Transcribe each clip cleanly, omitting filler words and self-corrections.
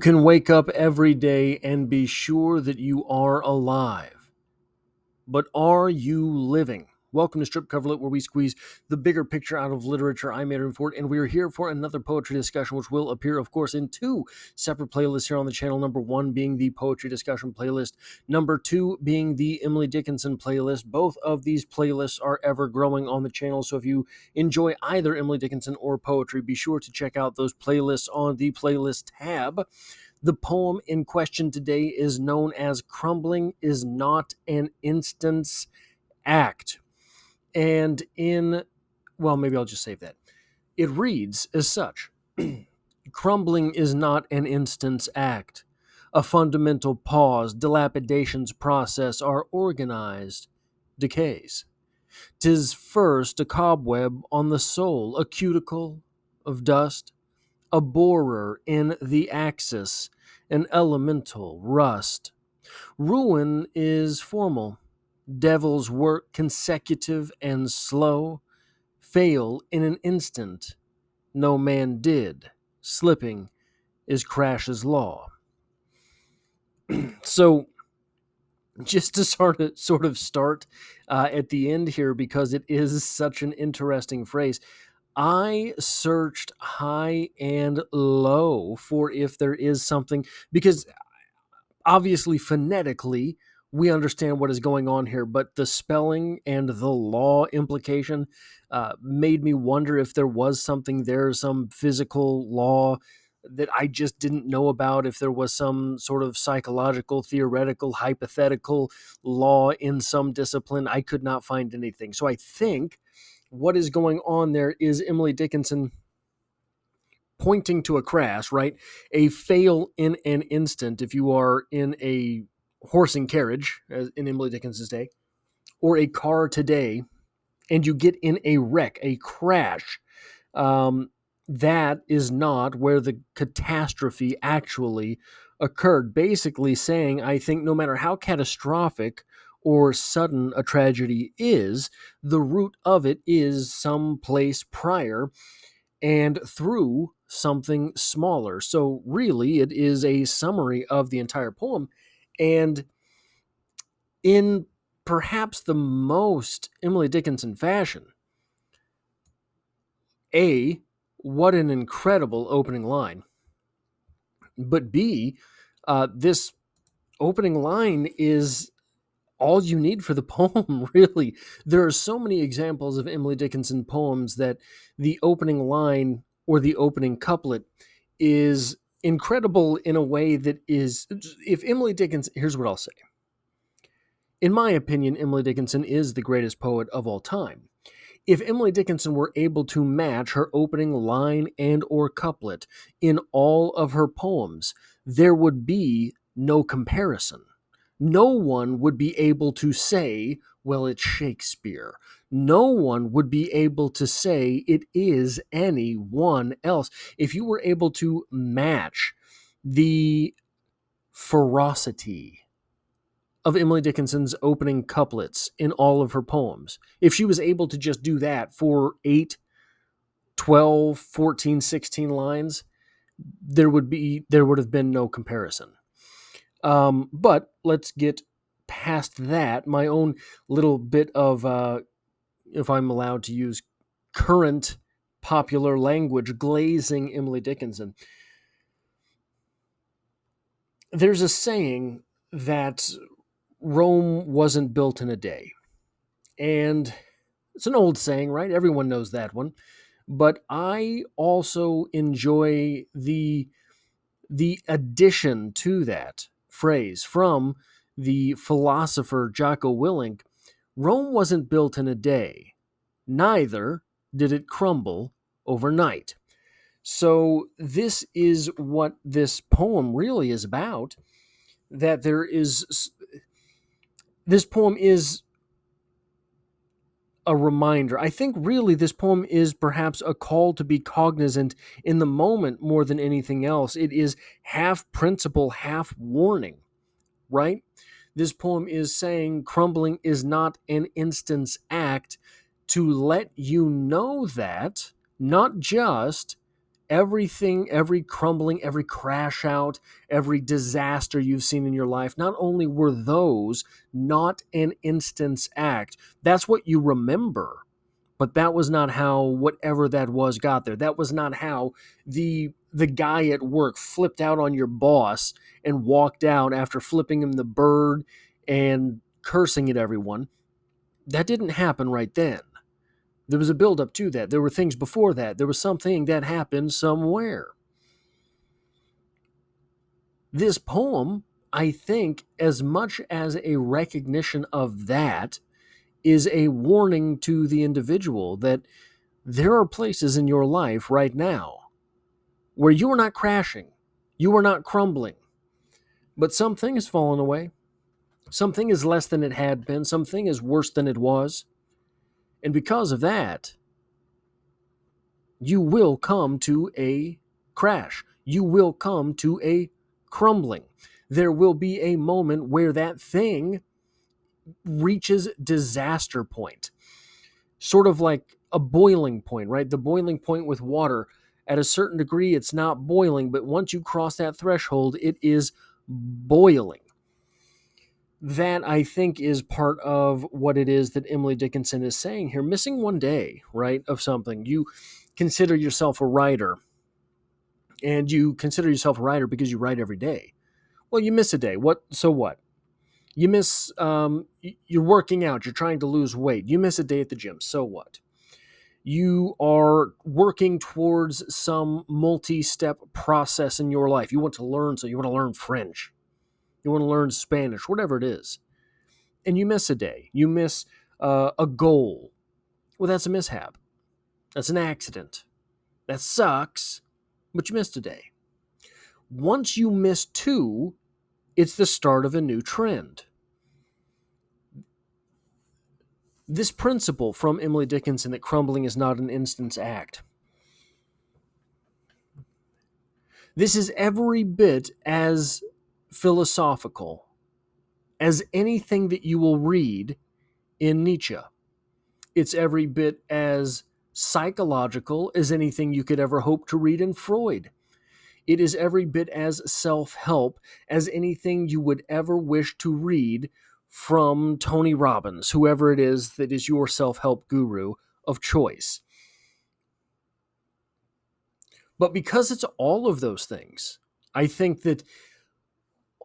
You can wake up every day and be sure that you are alive. But are you living? Welcome to Strip Coverlet, where we squeeze the bigger picture out of literature. I'm Aaron Ford, and we are here for another poetry discussion, which will appear, of course, in two separate playlists here on the channel. Number one being the poetry discussion playlist, number two being the Emily Dickinson playlist. Both of these playlists are ever growing on the channel, so if you enjoy either Emily Dickinson or poetry, be sure to check out those playlists on the playlist tab. The poem in question today is known as Crumbling is Not an Instance Act. And maybe I'll just save that. It reads as such. Crumbling is not an instance act. A fundamental pause, dilapidation's process are organized decays. 'Tis first a cobweb on the soul, a cuticle of dust, a borer in the axis, an elemental rust. Ruin is formal, devil's work consecutive and slow, fail in an instant, no man did, slipping is crash's law. So, just to sort of start at the end here, because it is such an interesting phrase, I searched high and low for if there is something, because obviously phonetically we understand what is going on here, but the spelling and the law implication made me wonder if there was something there, some physical law that I just didn't know about, if there was some sort of psychological, theoretical, hypothetical law in some discipline. I could not find anything. So I think what is going on there is Emily Dickinson pointing to a crash, right? A fail in an instant, if you are in a horse and carriage, as in Emily Dickinson's day, or a car today, and you get in a wreck, a crash, that is not where the catastrophe actually occurred. Basically saying, I think no matter how catastrophic or sudden a tragedy is, the root of it is someplace prior and through something smaller. So really, it is a summary of the entire poem. And in perhaps the most Emily Dickinson fashion, A, what an incredible opening line. But B, this opening line is all you need for the poem, really. There are so many examples of Emily Dickinson poems that the opening line or the opening couplet is incredible in a way that is, if Emily Dickinson, here's what I'll say. In my opinion, Emily Dickinson is the greatest poet of all time. If Emily Dickinson were able to match her opening line and or couplet in all of her poems, there would be no comparison. No one would be able to say, well, it's Shakespeare. No one would be able to say it is anyone else. If you were able to match the ferocity of Emily Dickinson's opening couplets in all of her poems, if she was able to just do that for 8, 12, 14, 16 lines, there would have been no comparison. But let's get past that. My own little bit of, if I'm allowed to use current popular language, glazing Emily Dickinson. There's a saying that Rome wasn't built in a day. And it's an old saying, right? Everyone knows that one. But I also enjoy the addition to that phrase from the philosopher Jocko Willink. Rome wasn't built in a day, neither did it crumble overnight. So this is what this poem really is about, that this poem is a reminder. I think really this poem is perhaps a call to be cognizant in the moment more than anything else. It is half principle, half warning, right? This poem is saying crumbling is not an instance act, to let you know that, not just everything, every crumbling, every crash out, every disaster you've seen in your life, not only were those not an instance act, that's what you remember. But that was not how whatever that was got there. That was not how the guy at work flipped out on your boss and walked out after flipping him the bird and cursing at everyone. That didn't happen right then. There was a build up to that. There were things before that. There was something that happened somewhere. This poem, I think, as much as a recognition of that, is a warning to the individual that there are places in your life right now where you are not crashing, you are not crumbling, but something has fallen away. Something is less than it had been. Something is worse than it was. And because of that, you will come to a crash. You will come to a crumbling. There will be a moment where that thing reaches disaster point, sort of like a boiling point, right? The boiling point with water. At a certain degree, it's not boiling, but once you cross that threshold, it is boiling. That, I think, is part of what it is that Emily Dickinson is saying here. Missing one day, right, of something. You consider yourself a writer, and you consider yourself a writer because you write every day. Well, you miss a day. What? So what? You miss, you're working out, you're trying to lose weight. You miss a day at the gym. So what? You are working towards some multi-step process in your life. You want to learn, so you want to learn French. You want to learn Spanish, whatever it is. And you miss a day. You miss a goal. Well, that's a mishap. That's an accident. That sucks, but you missed a day. Once you miss two, it's the start of a new trend. This principle from Emily Dickinson that crumbling is not an instance act. This is every bit as philosophical as anything that you will read in Nietzsche. It's every bit as psychological as anything you could ever hope to read in Freud. It is every bit as self-help as anything you would ever wish to read from Tony Robbins, whoever it is that is your self-help guru of choice. But because it's all of those things, I think that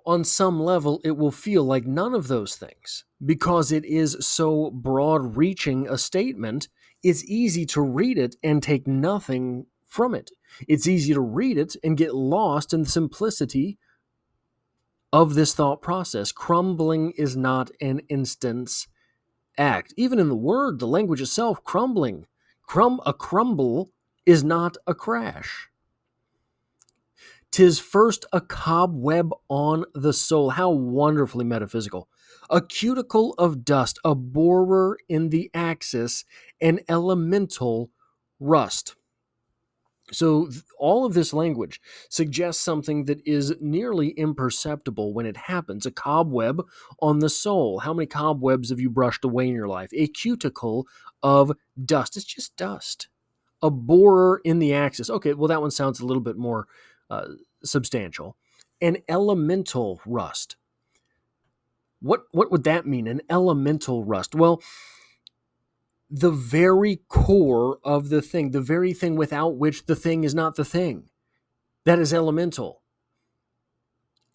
on some level it will feel like none of those things. Because it is so broad-reaching a statement, it's easy to read it and take nothing from it. It's easy to read it and get lost in the simplicity of this thought process. Crumbling is not an instance act. Even in the word, the language itself, crumbling. A crumble is not a crash. 'Tis first a cobweb on the soul. How wonderfully metaphysical. A cuticle of dust, a borer in the axis, an elemental rust. So all of this language suggests something that is nearly imperceptible when it happens. A cobweb on the soul. How many cobwebs have you brushed away in your life? A cuticle of dust. It's just dust. A borer in the axis. Okay, well, that one sounds a little bit more substantial. An elemental rust. What would that mean? An elemental rust? Well, the very core of the thing, the very thing without which the thing is not the thing. That is elemental.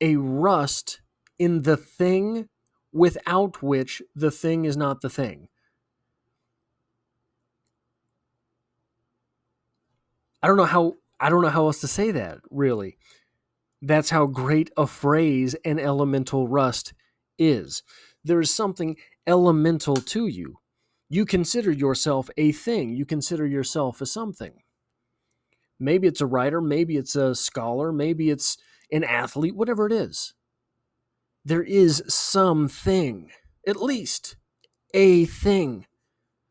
A rust in the thing without which the thing is not the thing. I don't know how else to say that, really. That's how great a phrase an elemental rust is. There is something elemental to you. You consider yourself a thing. You consider yourself a something. Maybe it's a writer, maybe it's a scholar, maybe it's an athlete, whatever it is. There is something, at least a thing,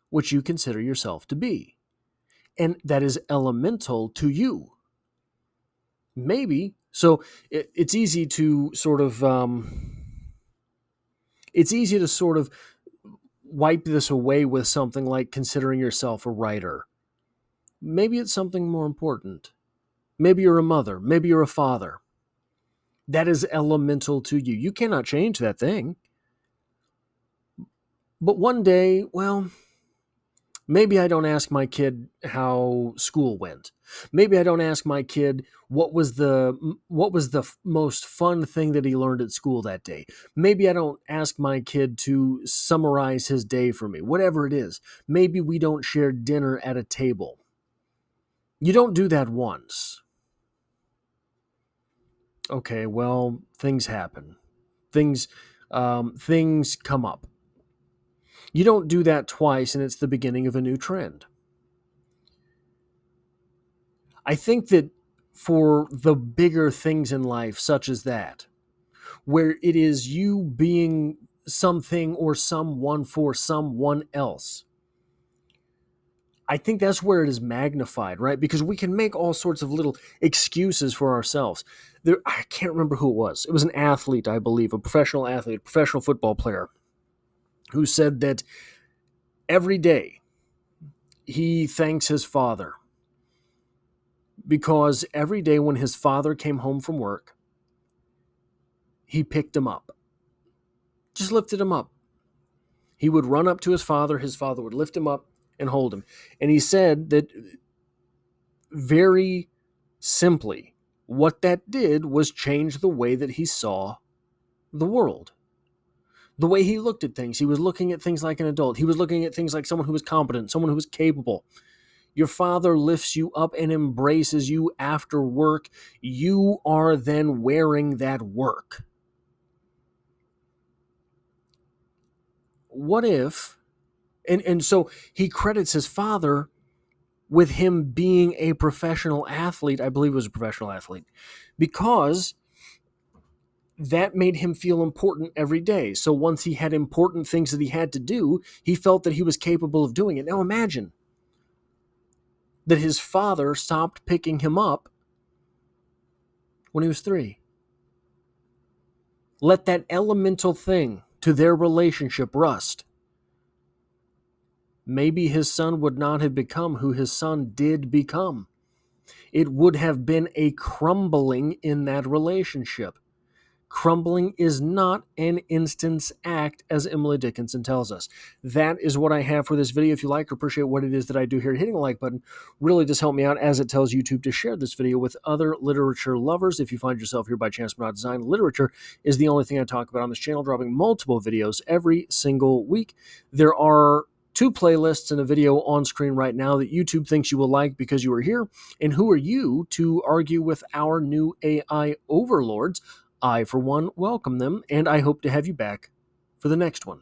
which you consider yourself to be. And that is elemental to you. Maybe. So it's easy to sort of wipe this away with something like considering yourself a writer. Maybe it's something more important. Maybe you're a mother. Maybe you're a father. That is elemental to you. You cannot change that thing. But one day, well, maybe I don't ask my kid how school went. Maybe I don't ask my kid what was the most fun thing that he learned at school that day. Maybe I don't ask my kid to summarize his day for me. Whatever it is. Maybe we don't share dinner at a table. You don't do that once. Okay, well, things happen. Things come up. You don't do that twice, and it's the beginning of a new trend. I think that for the bigger things in life, such as that, where it is you being something or someone for someone else, I think that's where it is magnified, right? Because we can make all sorts of little excuses for ourselves. I can't remember who it was. It was an athlete, I believe, a professional athlete, a professional football player, who said that every day he thanks his father because every day when his father came home from work, he picked him up, just lifted him up. He would run up to his father would lift him up and hold him. And he said that very simply, what that did was change the way that he saw the world. The way he looked at things. He was looking at things like an adult. He was looking at things like someone who was competent, someone who was capable. Your father lifts you up and embraces you after work. You are then wearing that work. What if, and so he credits his father with him being a professional athlete. I believe he was a professional athlete, because that made him feel important every day. So once he had important things that he had to do, he felt that he was capable of doing it. Now imagine that his father stopped picking him up when he was 3. Let that elemental thing to their relationship rust. Maybe his son would not have become who his son did become. It would have been a crumbling in that relationship. Crumbling is not an instance act, as Emily Dickinson tells us. That is what I have for this video. If you like or appreciate what it is that I do here, hitting the like button really does help me out, as it tells YouTube to share this video with other literature lovers. If you find yourself here by chance but not design, literature is the only thing I talk about on this channel, dropping multiple videos every single week. There are 2 playlists and a video on screen right now that YouTube thinks you will like because you are here. And who are you to argue with our new AI overlords? I, for one, welcome them, and I hope to have you back for the next one.